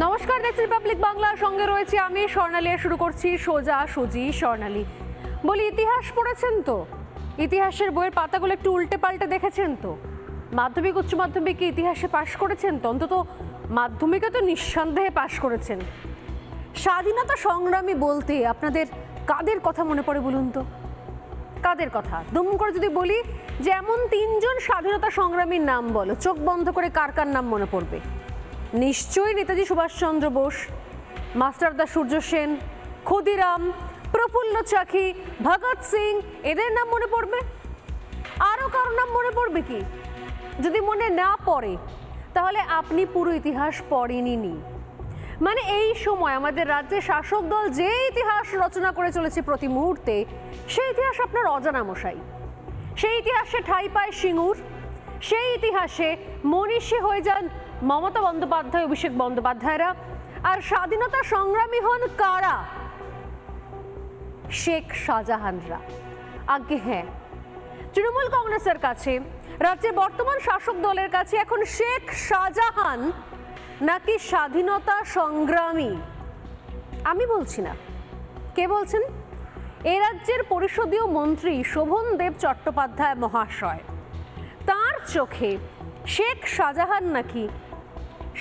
নমস্কার, দেখছি রিপাবলিক বাংলার সঙ্গে রয়েছে আমি স্বর্ণালী। শুরু করছি সোজা সুজি স্বর্ণালী। বলি, ইতিহাস পড়েছেন তো? ইতিহাসের বইয়ের পাতাগুলো একটু উল্টে পাল্টে দেখেছেন তো? মাধ্যমিক উচ্চ মাধ্যমিকে ইতিহাসে পাশ করেছেন তো? অন্তত মাধ্যমিকে তো নিঃসন্দেহে পাশ করেছেন। স্বাধীনতা সংগ্রামী বলতে আপনাদের কাদের কথা মনে পড়ে বলুন তো? কাদের কথা? দুম করে যদি বলি যে এমন তিনজন স্বাধীনতা সংগ্রামীর নাম বলো, চোখ বন্ধ করে কার কার নাম মনে পড়বে? নিশ্চয়ই নেতাজি সুভাষচন্দ্র বোস, মাস্টারদা সূর্য সেন, ক্ষুদিরাম, প্রফুল্ল চাকি, ভগৎ সিং, এদের নাম মনে পড়বে? আরও কারোর নাম মনে পড়বে কি? যদি মনে না পড়ে তাহলে আপনি পুরো ইতিহাস পড়েননি। মানে এই সময় আমাদের রাজ্যের শাসক দল যে ইতিহাস রচনা করে চলেছে প্রতি মুহূর্তে, সেই ইতিহাস আপনার অজানা মশাই। সেই ইতিহাসে ঠাঁই পায় সিঙ্গুর, সেই ইতিহাসে মনীষী হয়ে যান মমতা বন্দ্যোপাধ্যায়, অভিষেক বন্দ্যোপাধ্যায়রা। আর স্বাধীনতা সংগ্রামী হন কারা? শেখ শাহজাহানরা। আগে হ্যাঁ, তৃণমূল কংগ্রেসের কাছে, রাজ্যের বর্তমান শাসক দলের কাছে এখন শেখ শাহজাহান নাকি স্বাধীনতা সংগ্রামী? আমি বলছি না, কে বলছেন? এ রাজ্যের পরিষদীয় মন্ত্রী শোভনদেব চট্টোপাধ্যায় মহাশয়। তার চোখে শেখ শাহজাহান নাকি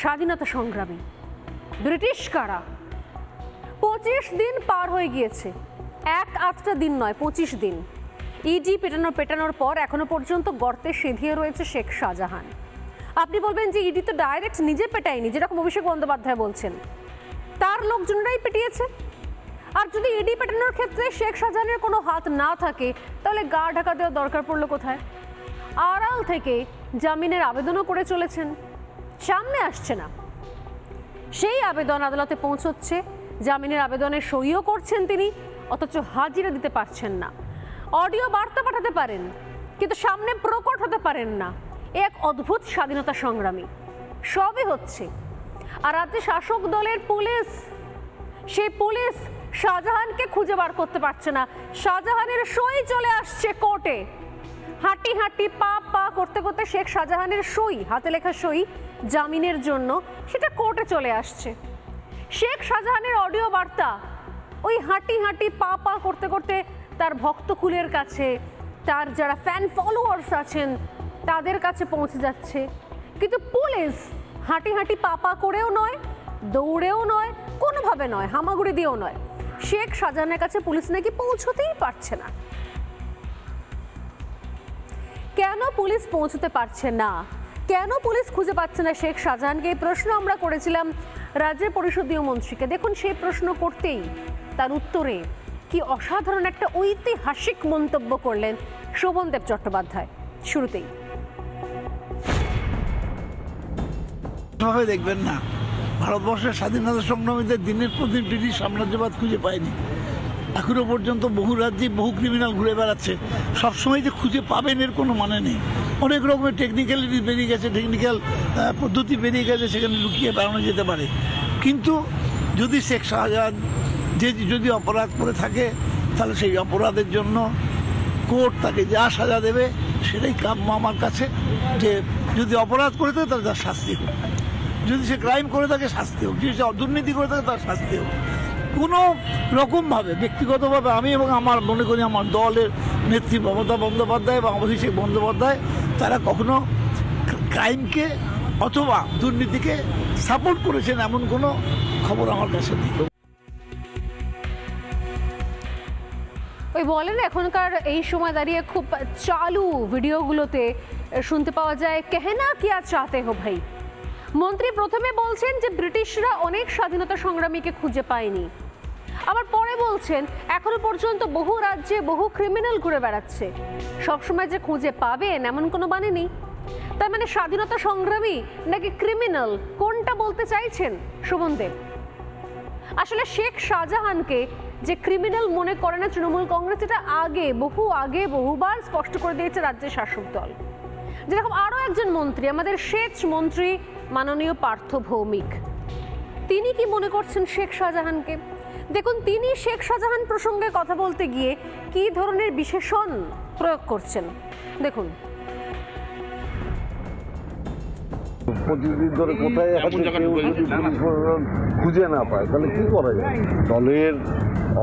স্বাধীনতা সংগ্রামী। ব্রিটিশ কারা? 25 দিন পার হয়ে গিয়েছে, এক আধটা দিন নয়, 25 দিন। ইডি পেটানোর পর এখনো পর্যন্ত গর্তে সেধিয়ে রয়েছে শেখ শাহজাহান। আপনি বলবেন যে ইডি তো ডাইরেক্ট নিজে পেটায়নি, যেরকম অভিষেক বন্দ্যোপাধ্যায় বলছেন, তার লোকজনরাই পেটিয়েছে। আর যদি ইডি পেটানোর ক্ষেত্রে শেখ শাহজাহানের কোনো হাত না থাকে, তাহলে গা ঢাকা দেওয়ার দরকার পড়লো কোথায়? আড়াল থেকে জামিনের আবেদনও করে চলেছেন, সামনে আসছে না। সেই আবেদন আদালতে পৌঁছচ্ছে, জামিনের আবেদনে সইও করছেন তিনি, অথচ হাজিরা দিতে পারছেন না। অডিও বার্তা পাঠাতে পারেন, কিন্তু সামনে প্রকট হতে পারেন না। এক অদ্ভুত স্বাধীনতা সংগ্রামী। সবই হচ্ছে। আর রাজ্যে শাসক দলের পুলিশ, সেই পুলিশ শাহজাহানকে খুঁজে বার করতে পারছে না। শাহজাহানের সই চলে আসছে কোর্টে। হাঁটি হাঁটি পা পা করতে করতে শেখ শাহজাহানের সই, হাতে লেখা সই জামিনের জন্য, সেটা কোর্টে চলে আসছে। শেখ শাহজাহানের অডিও বার্তা ওই হাঁটি হাঁটি পা পা করতে করতে তার ভক্তকুলের কাছে, তার যারা ফ্যান ফলোয়ার্স আছেন তাদের কাছে পৌঁছে যাচ্ছে। কিন্তু পুলিশ হাঁটি হাঁটি পা পা করেও নয়, দৌড়েও নয়, কোনোভাবে নয়, হামাগুড়ি দিয়েও নয়, শেখ শাহজাহানের কাছে পুলিশ নাকি পৌঁছতেই পারছে না। কেন পুলিশ পৌঁছতে পারছে না? কেন পুলিশ খুঁজে পাচ্ছে না শেখ শাহজাহানকে? এই প্রশ্ন আমরা করেছিলাম রাজ্যের পরিষদীয় মন্ত্রীকে। দেখুন, সেই প্রশ্ন করতেই তার উত্তরে কি অসাধারণ একটা ঐতিহাসিক মন্তব্য করলেন শোভনদেব চট্টোপাধ্যায়। শুরুতেই দেখবেন না, ভারতবর্ষের স্বাধীনতা সংগ্রামীদের দিনের পর দিন ব্রিটিশ সাম্রাজ্যবাদ খুঁজে পায়নি। এখনো পর্যন্ত বহু রাজ্যে বহু ক্রিমিনাল ঘুরে বেড়াচ্ছে। সবসময় যে খুঁজে পাবেন এর কোনো মানে নেই। অনেক রকমের টেকনিক্যালিটি বেরিয়ে গেছে, টেকনিক্যাল পদ্ধতি বেরিয়ে গেছে, সেখানে লুকিয়ে বেড়ানো যেতে পারে। কিন্তু যদি শেখ শাহজাহান যদি অপরাধ করে থাকে, তাহলে সেই অপরাধের জন্য কোর্ট তাকে যা সাজা দেবে সেটাই কাম্য আমার কাছে। যে যদি অপরাধ করে থাকে তাহলে তার শাস্তি হোক, যদি সে ক্রাইম করে থাকে শাস্তি হোক, যদি সে দুর্নীতি করে থাকে তার শাস্তি হোক। কোনো রকমভাবে ব্যক্তিগতভাবে আমি এবং আমার মনে করি আমার দলের নেত্রী মমতা বন্দ্যোপাধ্যায় এবং অভিষেক বন্দ্যোপাধ্যায়, তারা কখনো ক্রাইমকে অথবা দুর্নীতিকে সাপোর্ট করেছেন এমন কোনো খবর আমার কাছে নেই। ওই বলেন, এখনকার এই সময় দাঁড়িয়ে খুব চালু ভিডিওগুলোতে শুনতে পাওয়া যায়, কেহেনা কিয়া চাতে হো ভাই। মন্ত্রী প্রথমে বলছেন যে ব্রিটিশরা অনেক স্বাধীনতা সংগ্রামীকে খুঁজে পায়নি, আবার পরে বলছেন এখনো পর্যন্ত বহু রাজ্যে বহু ক্রিমিনাল ঘুরে বেড়াচ্ছে। সবসময় যে খুঁজে পাবেন এমন কোনো মানে নেই। তার মানে স্বাধীনতা সংগ্রামী নাকি ক্রিমিনাল, কোনটা বলতে চাইছেন শোভনদেব? আসলে শেখ শাহজাহানকে যে ক্রিমিনাল মনে করে না তৃণমূল কংগ্রেস, এটা বহুবার স্পষ্ট করে দিয়েছে রাজ্যের শাসক দল। যেরকম আরও একজন মন্ত্রী, আমাদের সেচ মন্ত্রী মাননীয় পার্থ ভৌমিক, তিনি কি মনে করছেন শেখ শাহজাহানকে? দেখুন, তিনি শেখ শাহজাহান প্রসঙ্গে কথা বলতে গিয়ে কি ধরনের বিশেষণ প্রয়োগ করছেন দেখুন। প্রতিদিন ধরে কোথায় আছে কেউ যদি পুলিশ প্রশাসন খুঁজে না পায় তাহলে কি করা যায়? দলের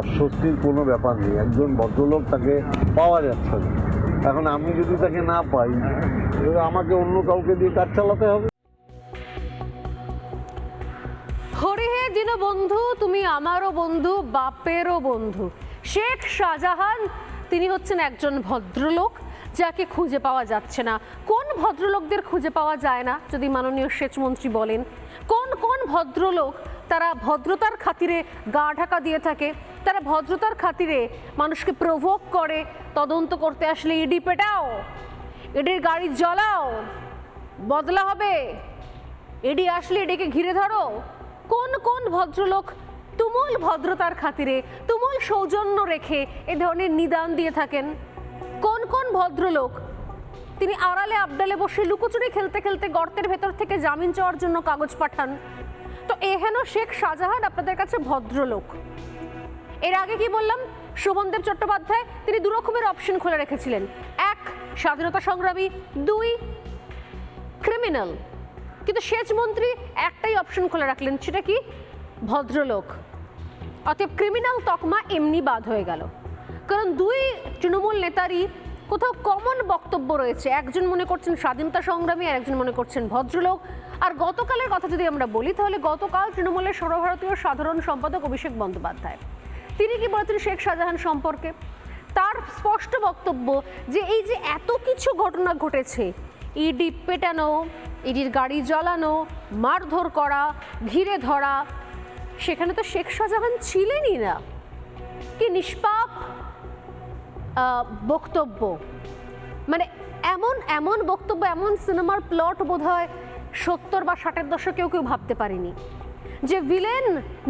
অস্বস্তির কোনো ব্যাপার নেই, একজন ভদ্রলোক তাকে পাওয়া যাচ্ছে না। এখন আমি যদি তাকে না পাই আমাকে অন্য কাউকে দিয়ে কাজ চালাতে হবে। হরি হে দীনবন্ধু, তুমি আমারও বন্ধু, বাপেরও বন্ধু। শেখ শাহজাহান তিনি হচ্ছেন একজন ভদ্রলোক যাকে খুঁজে পাওয়া যাচ্ছে না। কোন ভদ্রলোকদের খুঁজে পাওয়া যায় না যদি মাননীয় সেচমন্ত্রী বলেন? কোন কোন ভদ্রলোক তারা ভদ্রতার খাতিরে গা ঢাকা দিয়ে থাকে, তারা ভদ্রতার খাতিরে মানুষকে প্রভোক করে, তদন্ত করতে আসলে ইডি পেটাও, ইডির গাড়ি জ্বালাও, বদলা হবে, ইডি আসলে ইডিকে ঘিরে ধরো। কোন কোন ভদ্রলোক তুমুল ভদ্রতার খাতিরে, তুমুল সৌজন্য রেখে এ ধরনের নিদান দিয়ে থাকেন? কোন কোন ভদ্রলোক তিনি আড়ালে আবডালে বসে লুকোচুরি খেলতে খেলতে গর্তের ভেতর থেকে জামিন চাওয়ার জন্য কাগজ পাঠান? তো এহেন শেখ শাহজাহান আপনাদের কাছে ভদ্রলোক। এর আগে কি বললাম? শোভনদেব চট্টোপাধ্যায় তিনি দু রকমের অপশন খুলে রেখেছিলেন, এক স্বাধীনতা সংগ্রামী, দুই ক্রিমিনাল। কিন্তু সেচমন্ত্রী একটাই অপশন খুলে রাখলেন, সেটা কি? ভদ্রলোক। অতএব ক্রিমিনাল তকমা এমনি বাদ হয়ে গেল, কারণ দুই তৃণমূল নেতারই কোথাও কমন বক্তব্য রয়েছে। একজন মনে করছেন স্বাধীনতা সংগ্রামী আর একজন মনে করছেন ভদ্রলোক। আর গতকালের কথা যদি আমরা বলি তাহলে গতকাল তৃণমূলের সর্বভারতীয় সাধারণ সম্পাদক অভিষেক বন্দ্যোপাধ্যায় তিনি কি বলেছেন শেখ শাহজাহান সম্পর্কে? তার স্পষ্ট বক্তব্য যে এই যে এত কিছু ঘটনা ঘটেছে, ইডি পেটানো, ইডির গাড়ি জ্বালানো, মারধর করা, ঘিরে ধরা, সেখানে তো শেখ শাহজাহান ছিলেনই না। কি নিষ্পাপ বক্তব্য! মানে এমন এমন বক্তব্য, এমন সিনেমার প্লট বোধহয় 70 বা 60-এর দশকেও কেউ ভাবতে পারেনি, যে ভিলেন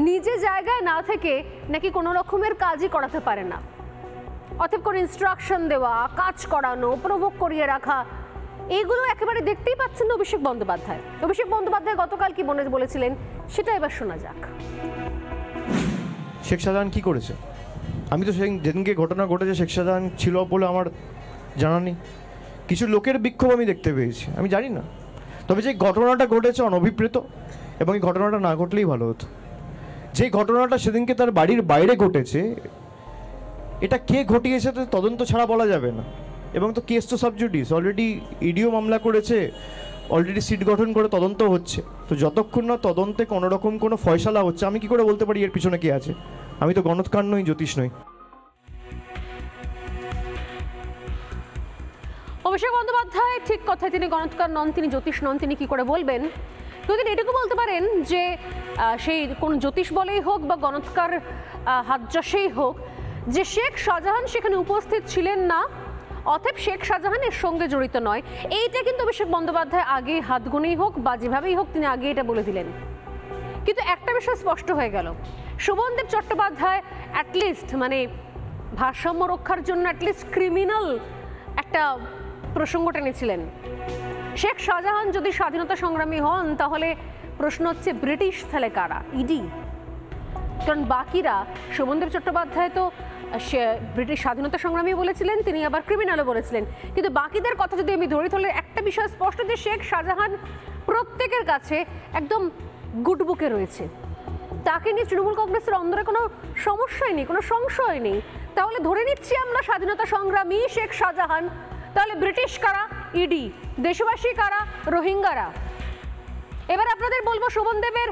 নিজে জায়গায় না থেকে নাকি কোনো রকমের কাজই করাতে পারে না। অতএব কোনো ইনস্ট্রাকশন দেওয়া, কাজ করানো, প্রভোগ করিয়ে রাখা, এগুলো একেবারে দেখতেই পাচ্ছেন না অভিষেক বন্দ্যোপাধ্যায়। অভিষেক বন্দ্যোপাধ্যায় গতকাল কি বলেছিলেন সেটা এবার শোনা যাক। শেখ শাহজাহান কি করেছে? আমি তো যেদিনকে ঘটনা ঘটেছে শেখ শাহজাহান ছিল বলে আমার জানা নেই। কিছু লোকের বিক্ষোভ আমি দেখতে পেয়েছি, আমি জানি না। তবে যে ঘটনাটা ঘটেছে অনভিপ্রেত, এবং এই ঘটনাটা না ঘটলেই ভালো হতো। যে ঘটনাটা সেদিনকে তার বাড়ির বাইরে ঘটেছে, এটা কে ঘটিয়েছে তো তদন্ত ছাড়া বলা যাবে না। এবং তো কেস তো সাবজুডিস, অলরেডি ইডিও মামলা করেছে, অলরেডি সিট গঠন করে তদন্ত হচ্ছে। তো যতক্ষণ না তদন্তে কোনো রকম কোনো ফয়সালা হচ্ছে, আমি কি করে বলতে পারি এর পিছনে কে আছে? আমি তো গণৎকার নই, জ্যোতিষ নই। অভিষেক বন্দ্যোপাধ্যায় ঠিক কথায়, তিনি গণৎকার নন, তিনি জ্যোতিষ নন, তিনি কি করে বলবেন? যদি এটুকু বলতে পারেন যে সেই কোন জ্যোতিষ বলেই হোক বা গণৎকার হাতযশেই হোক, যে শেখ শাহজাহান সেখানে উপস্থিত ছিলেন না, অতএব শেখ শাহজাহান এর সঙ্গে জড়িত নয়। এইটা কিন্তু অভিষেক বন্দ্যোপাধ্যায় আগে হাত গুনেই হোক বা যেভাবেই হোক তিনি আগে এটা বলে দিলেন। কিন্তু একটা বিষয় স্পষ্ট হয়ে গেল, শোভনদেব চট্টোপাধ্যায় অ্যাটলিস্ট মানে ভারসাম্য রক্ষার জন্য অ্যাটলিস্ট ক্রিমিনাল একটা প্রসঙ্গ টেনেছিলেন। শেখ শাহজাহান যদি স্বাধীনতা সংগ্রামী হন তাহলে প্রশ্ন হচ্ছে ব্রিটিশ তাহলে কারা? ইডি। কারণ বাকিরা, শোভনদেব চট্টোপাধ্যায় তো ব্রিটিশ স্বাধীনতা সংগ্রামী বলেছিলেন, তিনি আবার ক্রিমিনালও বলেছিলেন। কিন্তু বাকিদের কথা যদি আমি ধরি তাহলে একটা বিষয় স্পষ্ট, যে শেখ শাহজাহান প্রত্যেকের কাছে একদম গুডবুকে রয়েছে। তাকে নিয়ে তৃণমূল কংগ্রেসের অন্দরে কোনো সমস্যাই নেই, কোনো সংশয় নেই। তাহলে ধরে নিচ্ছি আমরা স্বাধীনতা সংগ্রামী শেখ শাহজাহান, তাহলে ব্রিটিশ কারা? ইডি। দেশবাসী কারা? রোহিঙ্গারা। এবার আপনাদের বলবো শোভনদেবের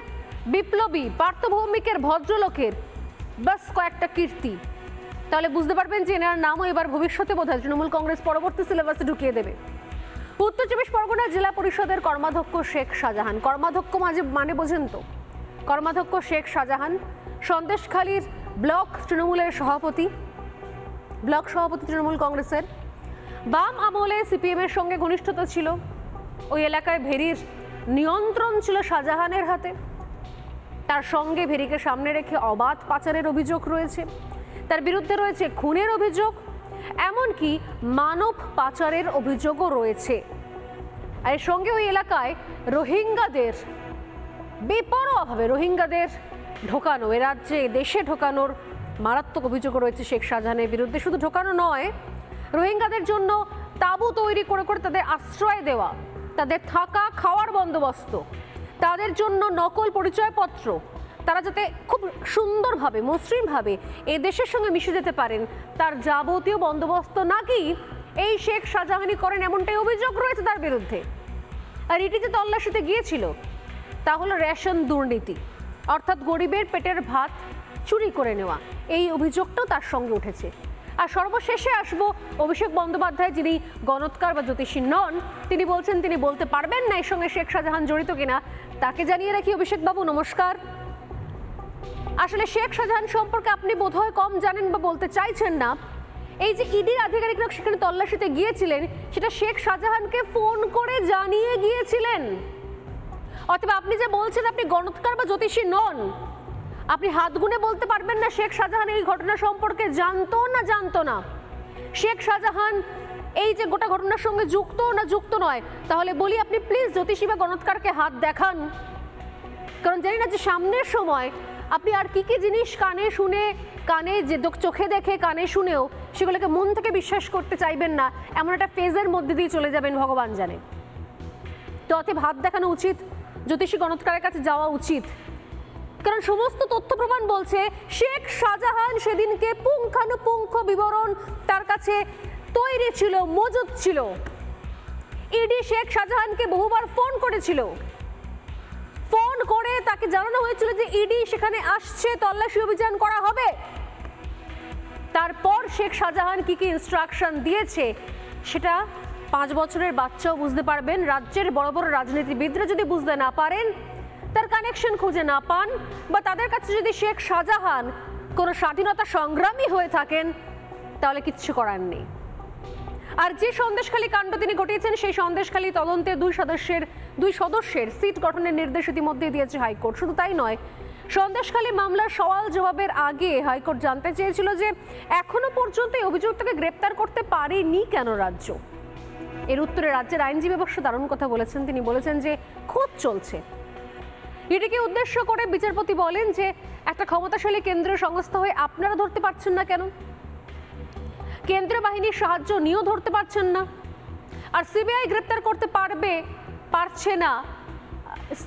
বিপ্লবী, পার্থ ভৌমিকের, ভদ্রলোকের বাস কয়েকটা কীর্তি, তাহলে বুঝতে পারবেন যে এনার নামও এবার ভবিষ্যতে বোধহয় তৃণমূল কংগ্রেস পরবর্তী সিলেবাসে ঢুকিয়ে দেবে। উত্তর 24 পরগনা জেলা পরিষদের কর্মাধ্যক্ষ শেখ শাহজাহান। কর্মাধ্যক্ষ মানে বোঝেন তো? কর্মাধ্যক্ষ শেখ শাহজাহান সন্দেশখালীর ব্লক তৃণমূলের সভাপতি, ব্লক সভাপতি তৃণমূল কংগ্রেসের। বাম আমলে সিপিএম এর সঙ্গে ঘনিষ্ঠতা ছিল, ওই এলাকায় ভেরির নিয়ন্ত্রণ ছিল শাহজাহানের হাতে। তার সঙ্গে ভেরিকে সামনে রেখে অবাধ পাচারের অভিযোগ রয়েছে, তার বিরুদ্ধে রয়েছে খুনের অভিযোগ, এমনকি মানব পাচারের অভিযোগও রয়েছে। আর এর সঙ্গে ওই এলাকায় রোহিঙ্গাদের বেপরোয়াভাবে রোহিঙ্গাদের ঢোকানো, এ রাজ্যে দেশে ঢোকানোর মারাত্মক অভিযোগও রয়েছে শেখ শাহজাহানের বিরুদ্ধে। শুধু ঢোকানো নয়, রোহিঙ্গাদের জন্য তাঁবু তৈরি করে করে তাদের আশ্রয় দেওয়া, তাদের থাকা খাওয়ার বন্দোবস্ত, তাদের জন্য নকল পরিচয়পত্র, তারা যাতে খুব সুন্দরভাবে মসৃণভাবে এই দেশের সঙ্গে মিশে যেতে পারেন, তার যাবতীয় বন্দোবস্ত নাকি এই শেখ শাহজাহানই করেন, এমনটাই অভিযোগ রয়েছে তার বিরুদ্ধে। আর এটি যে তল্লাশিতে গিয়েছিল তা হলো রেশন দুর্নীতি, অর্থাৎ গরিবের পেটের ভাত চুরি করে নেওয়া, এই অভিযোগটাও তার সঙ্গে উঠেছে। আর সর্বশেষে আসবো অভিষেক বন্দ্যোপাধ্যায়, যিনি গণৎকার বা জ্যোতিষী নন, তিনি বলছেন তিনি বলতে পারবেন না এর সঙ্গে শেখ শাহজাহান জড়িত কিনা। তাকে জানিয়ে রাখি, অভিষেক বাবু নমস্কার। আসলে শেখ শাহজাহান সম্পর্কে আপনি বোধহয় কম জানেন বা বলতে চাইছেন না। এই যে ইডির আধিকারিকরা সেখানে তল্লাশিতে গিয়েছিলেন, সেটা শেখ শাহজাহানকে ফোন করে জানিয়ে গিয়েছিলেন। অথবা আপনি যে বলছেন আপনি গণৎকার বা জ্যোতিষী নন, আপনি হাত গুনে বলতে পারবেন না শেখ শাহজাহান এই ঘটনা সম্পর্কে জানতো না জানতো না। শেখ শাহজাহান এই যে গোটা ঘটনার সঙ্গে যুক্ত না যুক্ত নয়, তাহলে বলি আপনি প্লিজ জ্যোতিষী বা গণৎকারকে হাত দেখান। কারণ জানি না যে সামনের সময় আপনি আর কি কি জিনিস কানে শুনে, কানে যে চোখে দেখে কানে শুনেও সেগুলোকে মন থেকে বিশ্বাস করতে চাইবেন না, এমন একটা ফেজের মধ্যে দিয়ে চলে যাবেন ভগবান জানে। তো অতএব হাত দেখানো উচিত, জ্যোতিষী গণৎকারের কাছে যাওয়া উচিত। কারণ সমস্ত তথ্য প্রমাণ বলছে শেখ শাহজাহান সেদিনকে পুঙ্খানুপুঙ্খ বিবরণ তার কাছে তৈরি ছিল, মজুদ ছিল। ইডি শেখ শাহজাহানকে বহুবার ফোন করেছিল, ফোন করে তাকে জানানো হয়েছিল যে ইডি সেখানে আসছে, তল্লাশি অভিযান করা হবে। তারপর শেখ শাহজাহান কি কি ইনস্ট্রাকশন দিয়েছে সেটা 5 বছরের বাচ্চাও বুঝতে পারবেন। রাজ্যের বড় বড় রাজনীতিবিদরা যদি বুঝতে না পারেন, তার কানেকশন খুঁজে না পান, বা তাদের কাছে যদি শেখ শাহজাহান কোনো স্বাধীনতা সংগ্রামী হয়ে থাকেন, তাহলে কিচ্ছু করার নেই। আর যে সন্দেশখালী কাণ্ড তিনি ঘটিয়েছেন, সেই সন্দেশখালী তদন্তে 2 সদস্যের সিট গঠনের নির্দেশ ইতিমধ্যে দিয়েছে হাইকোর্ট। শুধু তাই নয়, সন্দেশখালী মামলার সওয়াল জবাবের আগে হাইকোর্ট জানতে চেয়েছিল যে এখনো পর্যন্ত এই অভিযুক্তকে গ্রেপ্তার করতে পারেনি কেন রাজ্য। এর উত্তরে রাজ্যের আইনজীবী অবশ্য দারুণ কথা বলেছেন। তিনি বলেছেন যে খোঁজ চলছে। এটিকে উদ্দেশ্য করে বিচারপতি বলেন যে একটা ক্ষমতাশালী কেন্দ্রীয় সংস্থা হয়ে আপনারা ধরতে পারছেন না কেন? কেন্দ্রীয় বাহিনীর সাহায্য নিয়েও ধরতে পারছেন না। আর সিবিআই গ্রেপ্তার করতে পারছে না,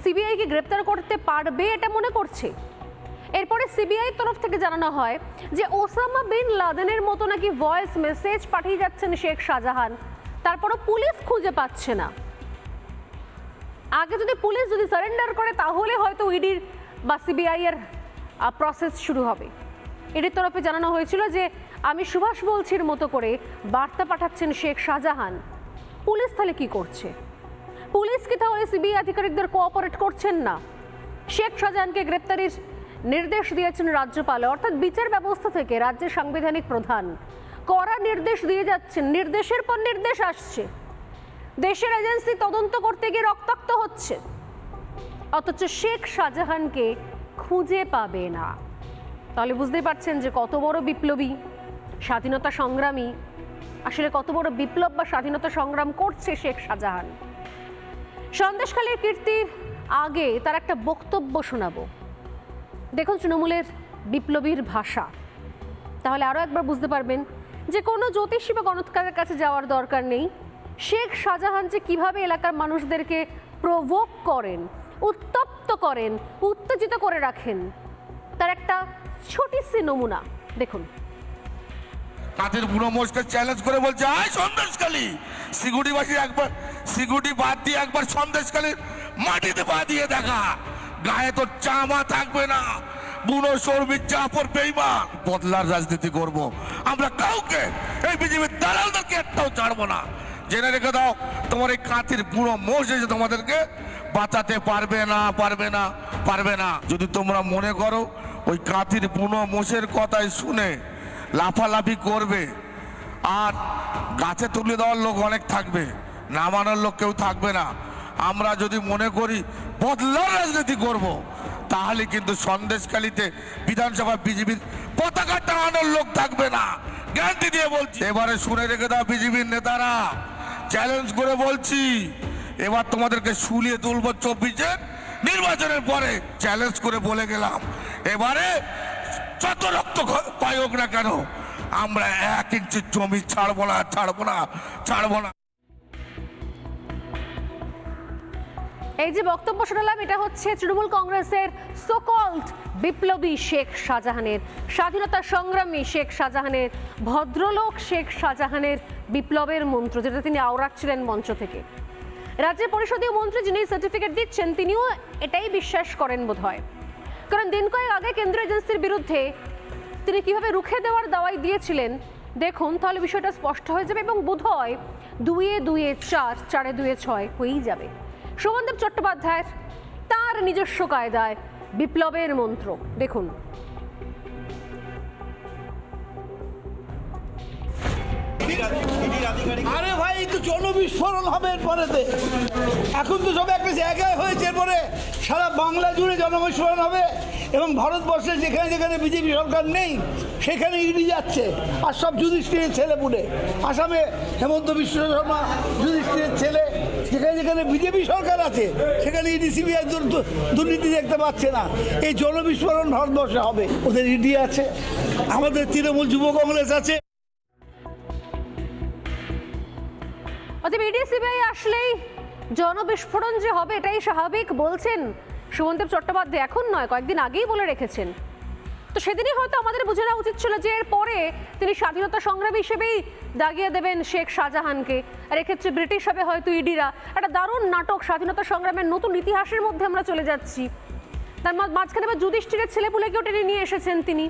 সিবিআইকে গ্রেপ্তার করতে পারবে এটা মনে করছে। এরপরে সিবিআই তরফ থেকে জানানো হয় যে ওসামা বিন লাদেনের মতো নাকি ভয়েস মেসেজ পাঠিয়ে যাচ্ছেন শেখ শাহজাহান, তারপরও পুলিশ খুঁজে পাচ্ছে না। আগে যদি পুলিশ সারেন্ডার করে, তাহলে হয়তো ইডির বা সিবিআই এর প্রসেস শুরু হবে। ইডির তরফে জানানো হয়েছিল যে আমি সুভাষ বলছির মতো করে বার্তা পাঠাচ্ছেন শেখ শাহজাহান। পুলিশ তাহলে কি করছে? পুলিশ কি তাহলে সিবিআই আধিকারিকদের কোঅপারেট করছেন না? শেখ শাহজাহানকে গ্রেপ্তারের নির্দেশ দিয়েছেন রাজ্যপাল, অর্থাৎ বিচার ব্যবস্থা থেকে রাজ্যের সাংবিধানিক প্রধান কড়া নির্দেশ দিয়ে যাচ্ছেন। নির্দেশের পর নির্দেশ আসছে, দেশের এজেন্সি তদন্ত করতে গিয়ে রক্তাক্ত হচ্ছে, অথচ শেখ শাহজাহানকে খুঁজে পাবে না। তাহলে বুঝতেই পারছেন যে কত বড় বিপ্লবী, স্বাধীনতা সংগ্রামী, আসলে কত বড় বিপ্লব বা স্বাধীনতা সংগ্রাম করছে শেখ শাহজাহান। সন্দেশখালীর কীর্তির আগে তার একটা বক্তব্য শোনাবো, দেখুন তৃণমূলের বিপ্লবীর ভাষা, তাহলে আরও একবার বুঝতে পারবেন যে কোনো জ্যোতিষী বা গণৎকারের কাছে যাওয়ার দরকার নেই। শেখ শাহজাহান যে কিভাবে এলাকার মানুষদেরকে প্রভোক করেন, উত্তপ্ত করেন, উত্তেজিত করে রাখেন, তার একটা ছোটিসি নমুনা দেখুন। কাদের বুড়ো মোষকে চ্যালেঞ্জ করে বলছে, আয় সন্দেশখালী, সিকিউরিটিবাসী একবার সিকিউরিটি বাদ দিয়ে একবার সন্দেশখালীর মাটিতে পা দিয়ে দেখা, গায়ে তোর চামা থাকবে না, বুড়ো শর্মির চাপর বেইমান। বদলার রাজনীতি করব আমরা, কাউকে এই বিজেপির দালালদেরকে একটাও ছাড়বো না। জেনে রেখে দাও, তোমার এই কাতির বুড়ো মোষ এসে তোমাদেরকে বাঁচাতে পারবে না, পারবে না, পারবে না। যদি তোমরা মনে করো ওই কাতির বুড়ো মোষের কথাই শুনে লাফালাফি করবে, আর গাছে তুলে দেওয়ার লোক অনেক থাকবে, নামানোর লোক কেউ থাকবে না। আমরা যদি মনে করি বদলার রাজনীতি করব, তাহলে কিন্তু সন্দেশখালীতে বিধানসভা বিজেপির পতাকা টানানোর লোক থাকবে না, গ্যারান্টি দিয়ে বলছি। এবারে শুনে রেখে দাও বিজেপির নেতারা, চ্যালেঞ্জ করে বলছি, এবার তোমাদেরকে শুলিয়ে তুলবো 24-এর নির্বাচনের পরে। চ্যালেঞ্জ করে বলে গেলাম, এবারে যত রক্ত ক্ষয় হোক না কেন, আমরা 1 ইঞ্চি জমি ছাড়বো না, ছাড়বো না, ছাড়বো না। এই যে বক্তব্য শোনালাম, এটা হচ্ছে তৃণমূল কংগ্রেসের সোকল্ড বিপ্লবী শেখ শাহজাহানের, স্বাধীনতা সংগ্রামী শেখ শাহজাহানের, ভদ্রলোক শেখ শাহজাহানের বিপ্লবের মন্ত্র, যেটা তিনি আওড়াচ্ছিলেন মঞ্চ থেকে। রাজ্যের পরিষদীয় মন্ত্রী যিনি সার্টিফিকেট দিচ্ছেন, তিনিও এটাই বিশ্বাস করেন বোধহয়। কারণ দিন কয়েক আগে কেন্দ্রীয় এজেন্সির বিরুদ্ধে তিনি কিভাবে রুখে দেওয়ার দাওয়াই দিয়েছিলেন দেখুন, তাহলে বিষয়টা স্পষ্ট হয়ে যাবে এবং বোধহয় 2-2 4, 4-2 6 হয়েই যাবে। শোভনদেব চট্টোপাধ্যায়ের তার নিজস্ব কায়দায় বিপ্লবের মন্ত্র দেখুন। আরে ভাই, তো জনবিস্ফোরণ হবে এরপরেতে। এখন তো সব একটা জায়গায় হয়েছে, এরপরে সারা বাংলা জুড়ে জনবিস্ফোরণ হবে এবং ভারতবর্ষে যেখানে যেখানে বিজেপি সরকার নেই সেখানে ইডি যাচ্ছে আর সব যুধিষ্ঠিরের ছেলে পুলে। আসামে হেমন্ত বিশ্ব শর্মা যুধিষ্ঠিরের ছেলে, যেখানে যেখানে বিজেপি সরকার আছে সেখানে ইডি সিবিআই দুর্নীতি দেখতে পাচ্ছে না। এই জনবিস্ফোরণ ভারতবর্ষে হবে। ওদের ইডি আছে, আমাদের তৃণমূল যুব কংগ্রেস আছে। অতএব ইডি সিবিআই আসলেই জনবিস্ফোরণ যে হবে এটাই স্বাভাবিক বলছেন শোভনদেব চট্টোপাধ্যায়। এখন নয়, কয়েকদিন আগেই বলে রেখেছেন। তো সেদিনই হয়তো আমাদের বুঝে নেওয়া উচিত ছিল যে এর পরে তিনি স্বাধীনতা সংগ্রামী হিসেবেই দাগিয়ে দেবেন শেখ শাহজাহানকে, আর এক্ষেত্রে ব্রিটিশ হবে হয়তো ইডিরা। একটা দারুণ নাটক, স্বাধীনতা সংগ্রামের নতুন ইতিহাসের মধ্যে আমরা চলে যাচ্ছি। তার মাঝখানে আবার যুধিষ্ঠিরের ছেলেপুলেকেও টেনে নিয়ে এসেছেন তিনি।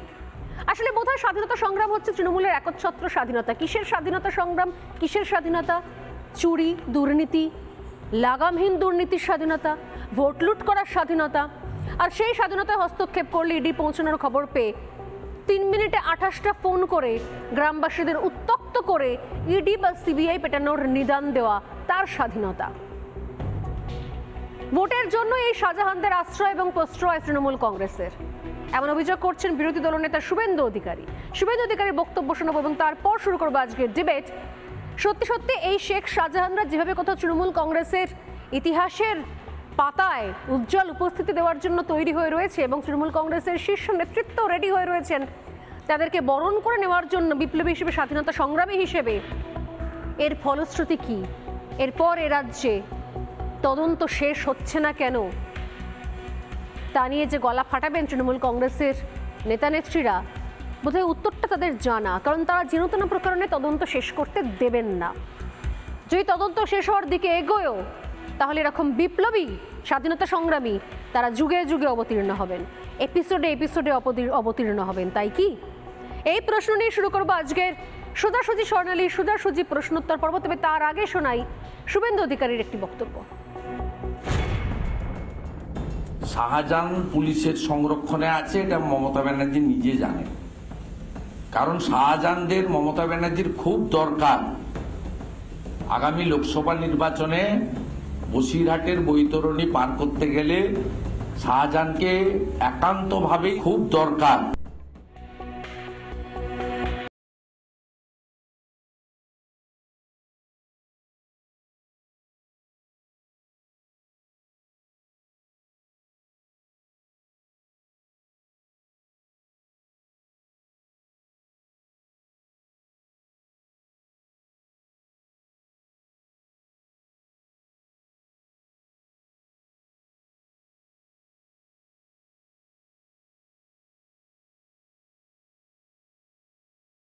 আসলে বোধহয় স্বাধীনতা সংগ্রাম হচ্ছে তৃণমূলের একচ্ছত্র স্বাধীনতা। কিসের স্বাধীনতা সংগ্রাম, কিসের স্বাধীনতা? চুরি, দুর্নীতি, লাগামহীন দুর্নীতির স্বাধীনতা, ভোট লুট করার স্বাধীনতা। আর সেই স্বাধীনতায় হস্তক্ষেপ করলে ইডি পৌঁছানোর খবর পেয়ে 3 মিনিটে 28টা ফোন করে গ্রামবাসীদের উত্তক্ত করে ইডি বা সিবিআই পেটানোর নিদান দেওয়া তার স্বাধীনতা। ভোটের জন্য এই শাহজাহানদের আশ্রয় এবং প্রশ্রয় তৃণমূল কংগ্রেসের, এমন অভিযোগ করছেন বিরোধী দলনেতা শুভেন্দু অধিকারী। শুভেন্দু অধিকারীর বক্তব্য শোনাবো এবং তারপর শুরু করবো আজকের ডিবেট। সত্যি সত্যি এই শেখ শাহজাহানরা যেভাবে কোথাও তৃণমূল কংগ্রেসের ইতিহাসের পাতায় উজ্জ্বল উপস্থিতি দেওয়ার জন্য তৈরি হয়ে রয়েছে এবং তৃণমূল কংগ্রেসের শীর্ষ নেতৃত্ব রেডি হয়ে রয়েছেন তাদেরকে বরণ করে নেওয়ার জন্য বিপ্লবী হিসেবে, স্বাধীনতা সংগ্রামী হিসেবে, এর ফলশ্রুতি কি? এরপর এ রাজ্যে তদন্ত শেষ হচ্ছে না কেন তা নিয়ে যে গলা ফাটাবেন তৃণমূল কংগ্রেসের নেতা নেত্রীরা, বোধহয় উত্তরটা তাদের জানা। কারণ তারা যেন তেন প্রকরণে তদন্ত শেষ করতে দেবেন না। যদি তদন্ত শেষ হওয়ার দিকে এগোয়ও তাহলে এরকম বিপ্লবী স্বাধীনতা সংগ্রামী তারা যুগে যুগে অবতীর্ণ হবেন, এপিসোডে এপিসোডে অবতীর্ণ হবেন। তাই কি? এই প্রশ্ন নিয়ে শুরু করবো আজকের সোজাসুজি স্বর্ণালী সোজাসুজি প্রশ্নোত্তর পর্ব। তবে তার আগে শোনাই শুভেন্দু অধিকারীর একটি বক্তব্য। শাহজাহান পুলিশের সংরক্ষণে আছে, এটা মমতা ব্যানার্জি নিজে জানেন। কারণ শাহজাহানদের মমতা ব্যানার্জির খুব দরকার। আগামী লোকসভা নির্বাচনে বসিরহাটের বৈতরণী পার করতে গেলে শাহজাহানকে একান্তভাবেই খুব দরকার।